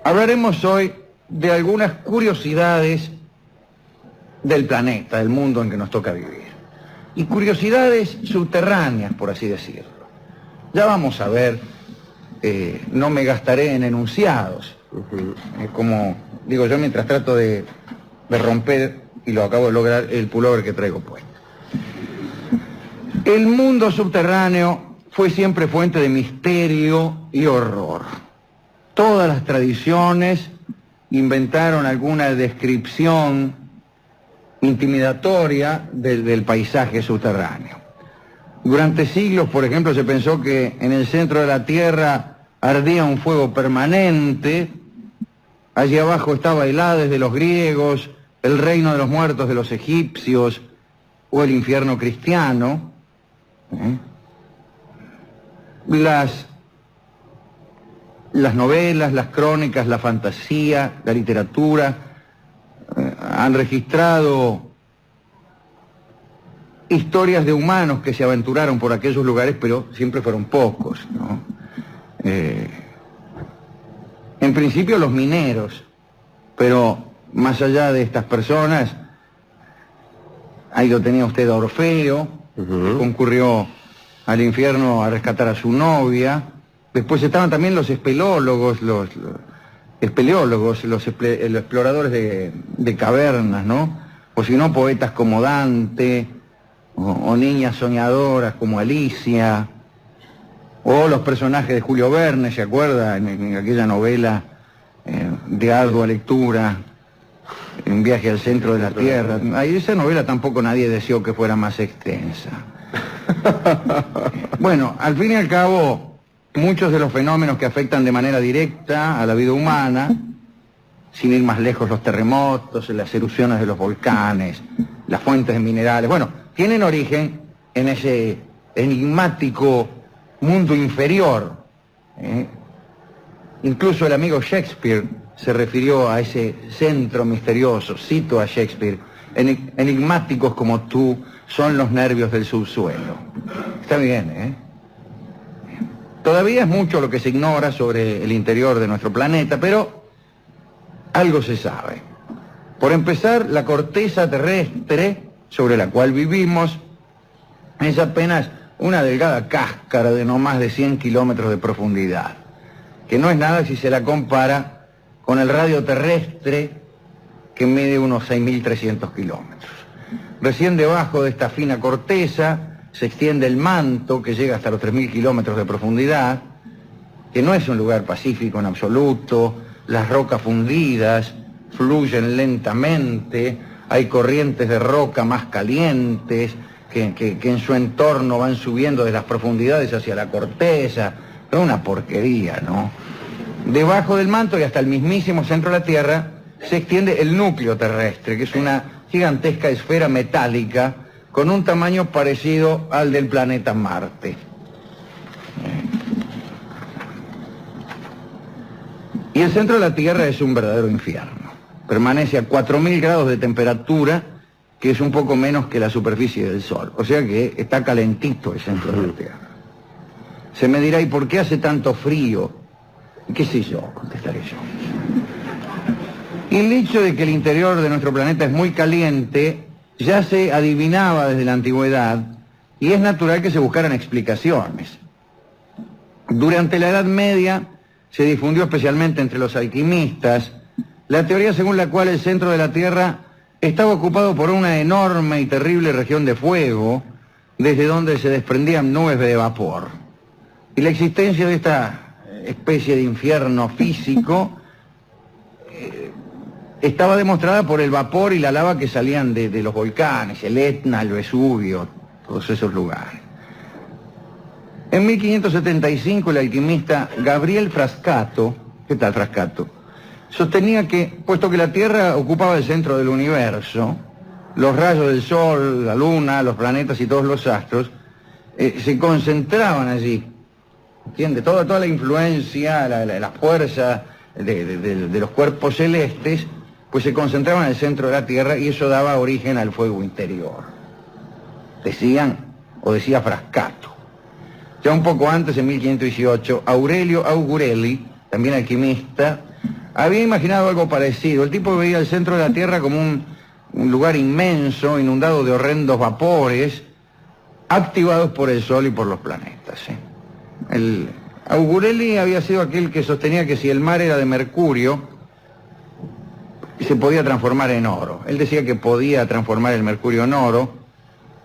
Hablaremos hoy de algunas curiosidades del planeta, del mundo en que nos toca vivir. Y curiosidades subterráneas, por así decirlo. Ya vamos a ver, no me gastaré en enunciados. Como digo yo mientras trato de romper, y lo acabo de lograr, el pullover que traigo puesto. El mundo subterráneo fue siempre fuente de misterio y horror. Todas las tradiciones inventaron alguna descripción intimidatoria del paisaje subterráneo. Durante siglos, por ejemplo, se pensó que en el centro de la Tierra ardía un fuego permanente. Allí abajo estaba el Hades de los griegos, el reino de los muertos de los egipcios o el infierno cristiano. Las novelas, las crónicas, la fantasía, la literatura han registrado historias de humanos que se aventuraron por aquellos lugares, pero siempre fueron pocos, ¿no? En principio los mineros, pero más allá de estas personas, ahí lo tenía usted a Orfeo, que concurrió al infierno a rescatar a su novia. Después estaban también los espeleólogos, los exploradores de cavernas, ¿no? O si no, poetas como Dante, o niñas soñadoras como Alicia, o los personajes de Julio Verne, ¿se acuerda? En aquella novela de ardua lectura, Un viaje al centro de la Tierra. Ahí esa novela tampoco nadie deseó que fuera más extensa. Bueno, al fin y al cabo, muchos de los fenómenos que afectan de manera directa a la vida humana, sin ir más lejos, los terremotos, las erupciones de los volcanes, las fuentes de minerales, bueno, tienen origen en ese enigmático mundo inferior. Incluso el amigo Shakespeare se refirió a ese centro misterioso. Cito a Shakespeare: enigmáticos como tú son los nervios del subsuelo. Está bien, ¿eh? Todavía es mucho lo que se ignora sobre el interior de nuestro planeta, pero algo se sabe. Por empezar, la corteza terrestre sobre la cual vivimos es apenas una delgada cáscara de no más de 100 kilómetros de profundidad, que no es nada si se la compara con el radio terrestre, que mide unos 6.300 kilómetros. Recién debajo de esta fina corteza se extiende el manto, que llega hasta los 3.000 kilómetros de profundidad, que no es un lugar pacífico en absoluto. Las rocas fundidas fluyen lentamente, hay corrientes de roca más calientes que en su entorno van subiendo de las profundidades hacia la corteza. Es una porquería, ¿no? Debajo del manto y hasta el mismísimo centro de la Tierra se extiende el núcleo terrestre, que es una gigantesca esfera metálica con un tamaño parecido al del planeta Marte. Y el centro de la Tierra es un verdadero infierno. Permanece a 4.000 grados de temperatura, que es un poco menos que la superficie del Sol. O sea que está calentito el centro de la Tierra. Se me dirá, ¿y por qué hace tanto frío? ¿Qué sé yo? Contestaré yo. Y el hecho de que el interior de nuestro planeta es muy caliente ya se adivinaba desde la antigüedad, y es natural que se buscaran explicaciones. Durante la Edad Media se difundió especialmente entre los alquimistas la teoría según la cual el centro de la Tierra estaba ocupado por una enorme y terrible región de fuego, desde donde se desprendían nubes de vapor. Y la existencia de esta especie de infierno físico estaba demostrada por el vapor y la lava que salían de los volcanes, el Etna, el Vesubio, todos esos lugares. En 1575 el alquimista Gabriel Frascato, ¿qué tal Frascato?, sostenía que, puesto que la Tierra ocupaba el centro del universo, los rayos del Sol, la Luna, los planetas y todos los astros se concentraban allí. ¿Entiende? Toda la influencia, la fuerza de los cuerpos celestes, pues se concentraban en el centro de la Tierra, y eso daba origen al fuego interior. Decía Frascato. Ya un poco antes, en 1518, Aurelio Augurelli, también alquimista, había imaginado algo parecido. El tipo veía el centro de la Tierra como un lugar inmenso, inundado de horrendos vapores, activados por el Sol y por los planetas. Augurelli había sido aquel que sostenía que si el mar era de mercurio, se podía transformar en oro. Él decía que podía transformar el mercurio en oro.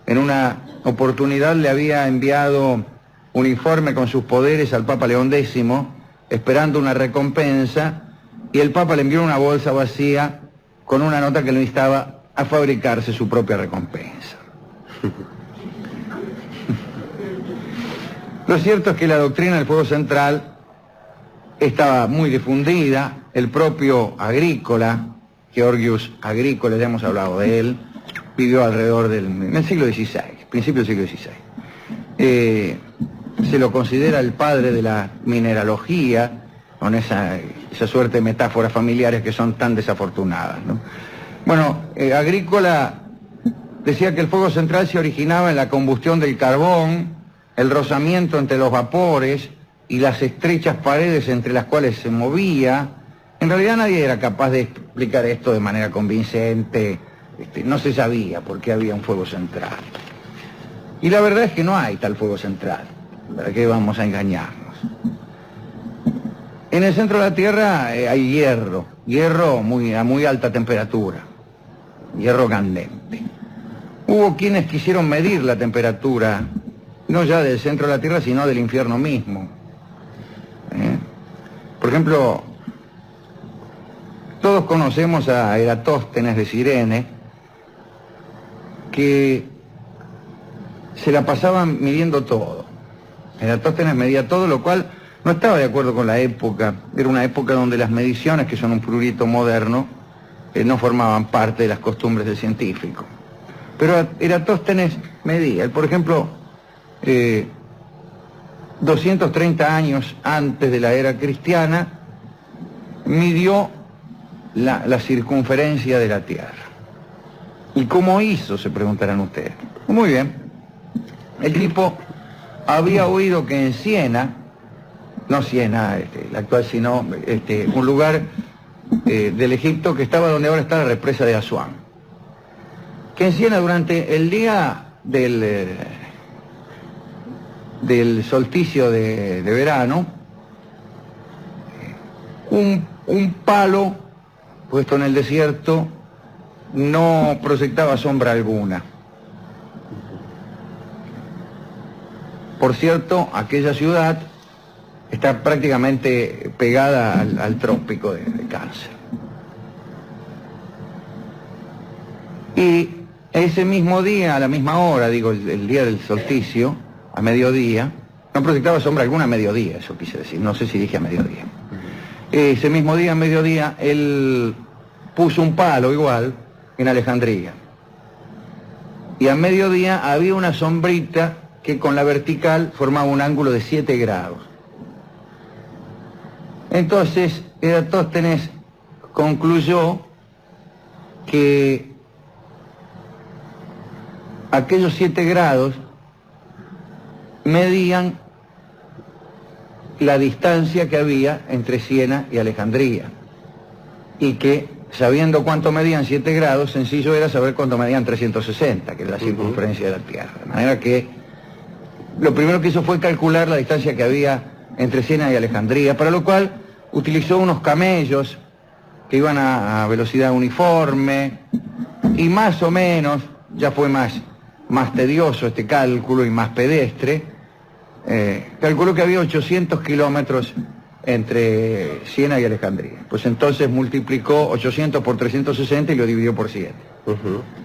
En una oportunidad le había enviado un informe con sus poderes al Papa León X, esperando una recompensa, y el Papa le envió una bolsa vacía con una nota que lo instaba a fabricarse su propia recompensa. Lo cierto es que la doctrina del fuego central estaba muy difundida. El propio Agrícola, Georgius Agrícola, ya hemos hablado de él, vivió alrededor en el siglo XVI, principio del siglo XVI. Se lo considera el padre de la mineralogía, con esa suerte de metáforas familiares que son tan desafortunadas, ¿no? Bueno, Agrícola decía que el fuego central se originaba en la combustión del carbón, el rozamiento entre los vapores y las estrechas paredes entre las cuales se movía. En realidad nadie era capaz de explicar esto de manera convincente. No se sabía por qué había un fuego central. Y la verdad es que no hay tal fuego central. ¿Para qué vamos a engañarnos? En el centro de la Tierra hay hierro a muy alta temperatura, hierro candente. Hubo quienes quisieron medir la temperatura, no ya del centro de la Tierra, sino del infierno mismo. Por ejemplo, todos conocemos a Eratóstenes de Cirene, que se la pasaban midiendo todo. Eratóstenes medía todo, lo cual no estaba de acuerdo con la época. Era una época donde las mediciones, que son un prurito moderno, no formaban parte de las costumbres del científico. Pero Eratóstenes medía. Él, por ejemplo, 230 años antes de la era cristiana, midió la circunferencia de la Tierra. ¿Y cómo hizo?, se preguntarán ustedes. Muy bien. El tipo había oído que en Siena, no Siena, la actual, sino un lugar del Egipto que estaba donde ahora está la represa de Asuán, que en Siena, durante el día del solsticio de verano, un palo puesto en el desierto no proyectaba sombra alguna. Por cierto, aquella ciudad está prácticamente pegada al trópico de Cáncer. Y ese mismo día, a la misma hora, digo, el día del solsticio, a mediodía, no proyectaba sombra alguna a mediodía, eso quise decir, no sé si dije a mediodía. Ese mismo día, a mediodía, él puso un palo igual en Alejandría. Y a mediodía había una sombrita que con la vertical formaba un ángulo de 7 grados. Entonces, Eratóstenes concluyó que aquellos 7 grados medían la distancia que había entre Siena y Alejandría, y que, sabiendo cuánto medían 7 grados, sencillo era saber cuánto medían 360, que es la circunferencia de la Tierra. De manera que lo primero que hizo fue calcular la distancia que había entre Siena y Alejandría, para lo cual utilizó unos camellos que iban a velocidad uniforme, y más o menos, ya fue más tedioso este cálculo y más pedestre, calculó que había 800 kilómetros entre Siena y Alejandría. Pues entonces multiplicó 800 por 360 y lo dividió por 7.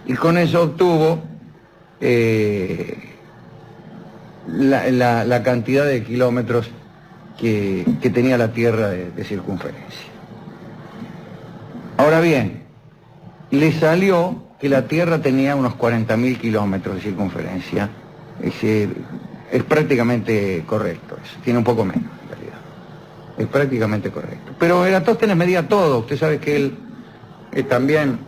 Y con eso obtuvo la cantidad de kilómetros que tenía la Tierra de circunferencia. Ahora bien, le salió que la Tierra tenía unos 40.000 kilómetros de circunferencia. Es prácticamente correcto eso, tiene un poco menos en realidad. Es prácticamente correcto. Pero Eratóstenes medía todo. Usted sabe que él también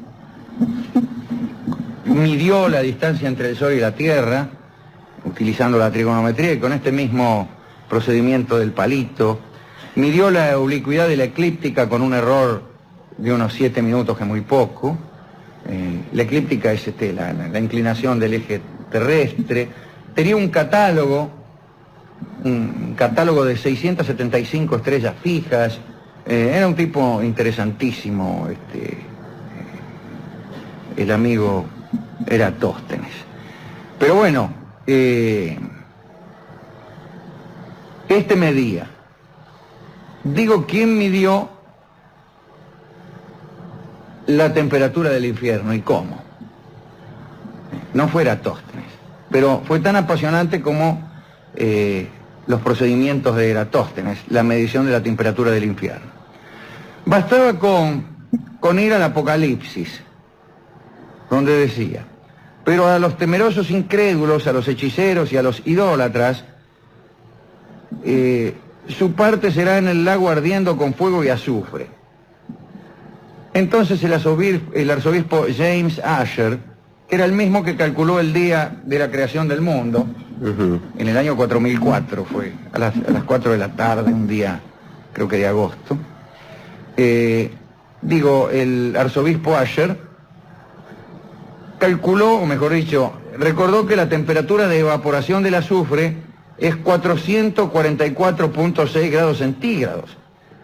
midió la distancia entre el Sol y la Tierra, utilizando la trigonometría, y con este mismo procedimiento del palito. Midió la oblicuidad de la eclíptica con un error de unos 7 minutos, que es muy poco. La eclíptica es la inclinación del eje terrestre. Tenía un catálogo de 675 estrellas fijas. Era un tipo interesantísimo, el amigo Eratóstenes. Pero bueno, medía. Digo, ¿quién midió la temperatura del infierno y cómo? No fue Eratóstenes, pero fue tan apasionante como los procedimientos de Eratóstenes, la medición de la temperatura del infierno. Bastaba con ir al Apocalipsis, donde decía: pero a los temerosos incrédulos, a los hechiceros y a los idólatras, su parte será en el lago ardiendo con fuego y azufre. Entonces el arzobispo James Asher, que era el mismo que calculó el día de la creación del mundo, en el año 4004, fue a las 4 de la tarde, un día, creo que de agosto. El arzobispo Asher calculó, o mejor dicho, recordó que la temperatura de evaporación del azufre es 444.6 grados centígrados.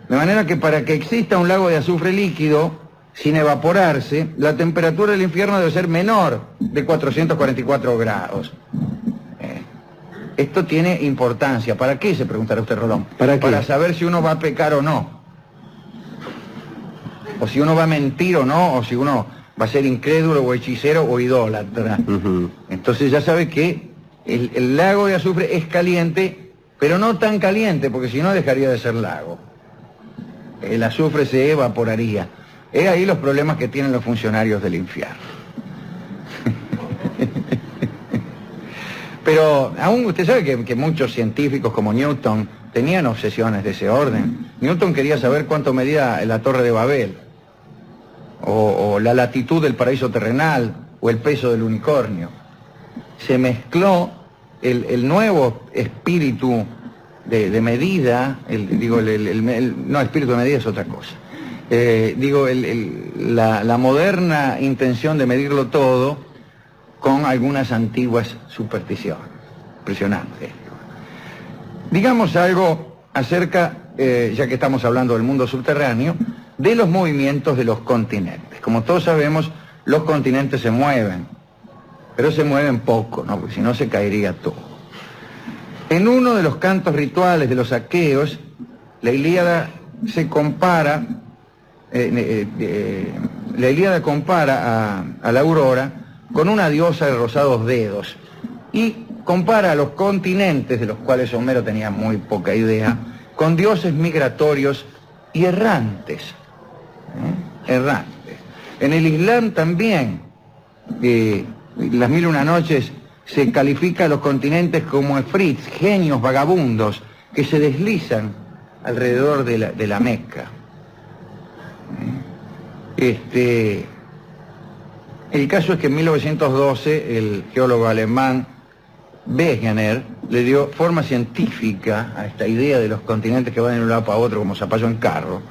De manera que para que exista un lago de azufre líquido sin evaporarse, la temperatura del infierno debe ser menor de 444 grados. Esto tiene importancia. ¿Para qué? Se preguntará usted, Rolón. ¿Para qué? Para saber si uno va a pecar o no. O si uno va a mentir o no, o si uno va a ser incrédulo o hechicero o idólatra. Entonces ya sabe que el lago de azufre es caliente, pero no tan caliente, porque si no dejaría de ser lago. El azufre se evaporaría. Es ahí los problemas que tienen los funcionarios del infierno. Pero aún usted sabe que muchos científicos como Newton tenían obsesiones de ese orden. Newton quería saber cuánto medía la Torre de Babel, o la latitud del paraíso terrenal, o el peso del unicornio. Se mezcló el nuevo espíritu de medida, no, espíritu de medida es otra cosa. La moderna intención de medirlo todo con algunas antiguas supersticiones. Impresionante. Digamos algo acerca, ya que estamos hablando del mundo subterráneo, de los movimientos de los continentes. Como todos sabemos, los continentes se mueven, pero se mueven poco, ¿no? Porque si no se caería todo. En uno de los cantos rituales de los aqueos, la Ilíada compara a la aurora con una diosa de rosados dedos, y compara a los continentes, de los cuales Homero tenía muy poca idea, con dioses migratorios y errantes. Errantes. En el Islam también, las 1001 noches, se califica a los continentes como efrits, genios vagabundos, que se deslizan alrededor de la Meca. El caso es que en 1912 el geólogo alemán Wegener le dio forma científica a esta idea de los continentes que van de un lado para otro como zapallo en carro,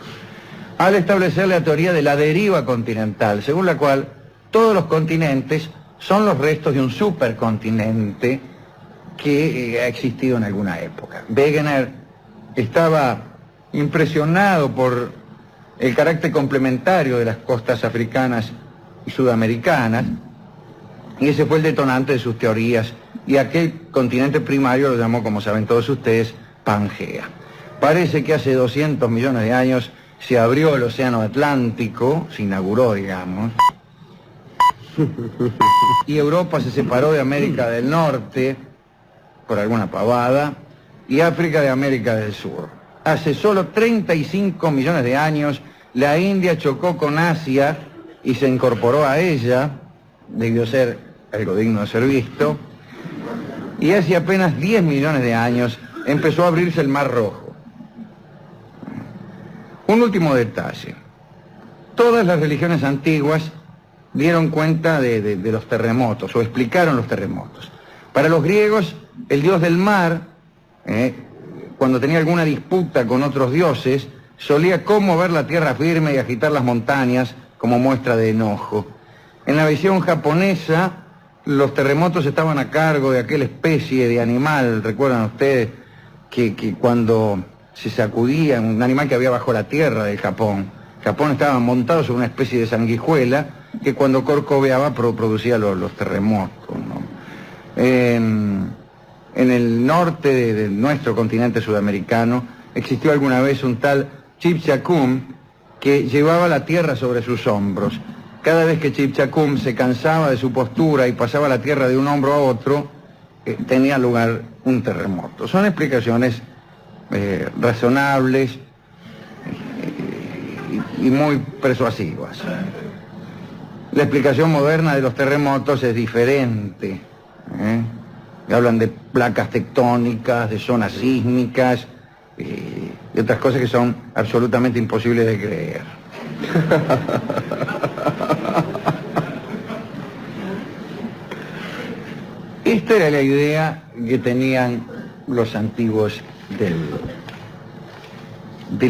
al establecer la teoría de la deriva continental, según la cual todos los continentes son los restos de un supercontinente que ha existido en alguna época. Wegener estaba impresionado por el carácter complementario de las costas africanas y sudamericanas, y ese fue el detonante de sus teorías, y aquel continente primario lo llamó, como saben todos ustedes, Pangea. Parece que hace 200 millones de años se abrió el océano Atlántico, se inauguró, digamos, y Europa se separó de América del Norte, por alguna pavada, y África de América del Sur. Hace solo 35 millones de años, la India chocó con Asia y se incorporó a ella, debió ser algo digno de ser visto, y hace apenas 10 millones de años empezó a abrirse el Mar Rojo. Un último detalle. Todas las religiones antiguas dieron cuenta de los terremotos, o explicaron los terremotos. Para los griegos, el dios del mar, cuando tenía alguna disputa con otros dioses, solía conmover la tierra firme y agitar las montañas como muestra de enojo. En la visión japonesa, los terremotos estaban a cargo de aquella especie de animal, ¿recuerdan ustedes? Que cuando se sacudía, un animal que había bajo la tierra de Japón. Japón estaba montado sobre una especie de sanguijuela que cuando corcoveaba producía los terremotos, ¿no? En el norte de nuestro continente sudamericano existió alguna vez un tal Chipchacum que llevaba la tierra sobre sus hombros. Cada vez que Chipchacum se cansaba de su postura y pasaba la tierra de un hombro a otro, tenía lugar un terremoto. Son explicaciones razonables y muy persuasivas. La explicación moderna de los terremotos es diferente. Hablan de placas tectónicas, de zonas sísmicas y otras cosas que son absolutamente imposibles de creer. Esta era la idea que tenían los antiguos de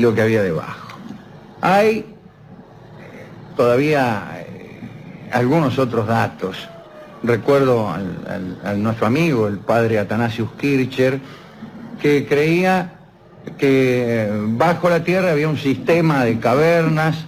lo que había debajo. Hay todavía algunos otros datos. Recuerdo a nuestro amigo, el padre Athanasius Kircher, que creía que bajo la tierra había un sistema de cavernas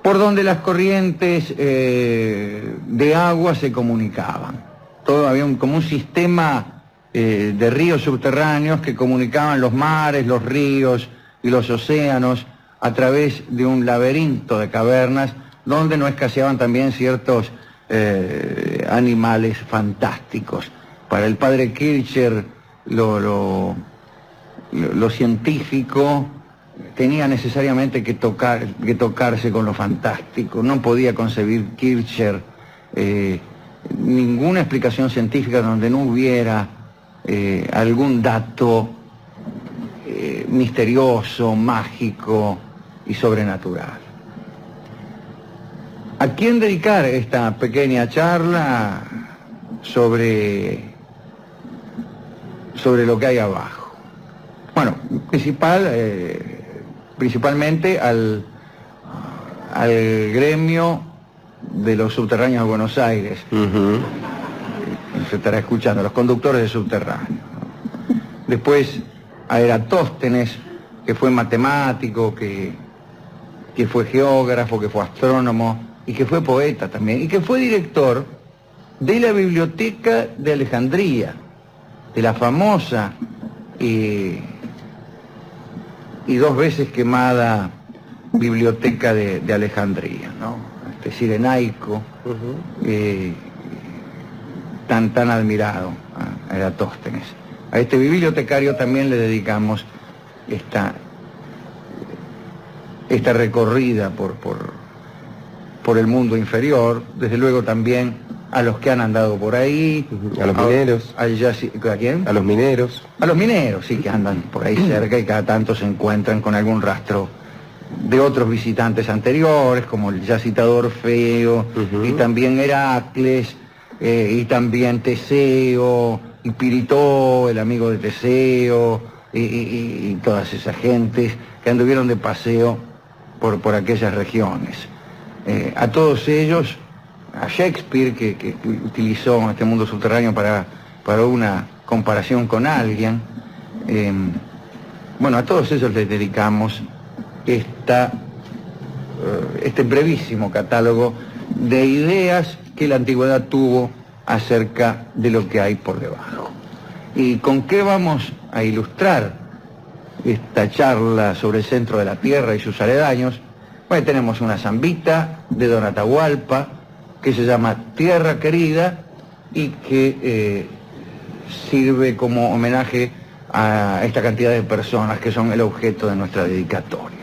por donde las corrientes de agua se comunicaban. Todo había como un sistema de ríos subterráneos que comunicaban los mares, los ríos y los océanos a través de un laberinto de cavernas donde no escaseaban también ciertos animales fantásticos. Para el padre Kircher, lo científico tenía necesariamente que tocarse con lo fantástico. No podía concebir Kircher ninguna explicación científica donde no hubiera algún dato misterioso, mágico y sobrenatural. ¿A quién dedicar esta pequeña charla sobre lo que hay abajo? Bueno, principalmente al gremio de los subterráneos de Buenos Aires. Se estará escuchando, los conductores de subterráneos. Después a Eratóstenes, que fue matemático, que fue geógrafo, que fue astrónomo y que fue poeta también, y que fue director de la Biblioteca de Alejandría, de la famosa y 2 veces quemada Biblioteca de Alejandría, ¿no? Cirenaico, tan admirado a Eratóstenes. A este bibliotecario también le dedicamos esta recorrida por el mundo inferior, desde luego también a los que han andado por ahí. A los mineros. ¿A quién? A los mineros. A los mineros, sí, que andan por ahí cerca y cada tanto se encuentran con algún rastro de otros visitantes anteriores, como el ya citado Orfeo, y también Heracles, y también Teseo, y Piritó, el amigo de Teseo, y todas esas gentes que anduvieron de paseo por aquellas regiones. A todos ellos, a Shakespeare, que utilizó este mundo subterráneo para una comparación con alguien, bueno, a todos ellos les dedicamos este brevísimo catálogo de ideas que la antigüedad tuvo acerca de lo que hay por debajo. ¿Y con qué vamos a ilustrar esta charla sobre el centro de la Tierra y sus aledaños? Bueno, tenemos una zambita de Don Atahualpa que se llama Tierra Querida y que sirve como homenaje a esta cantidad de personas que son el objeto de nuestra dedicatoria.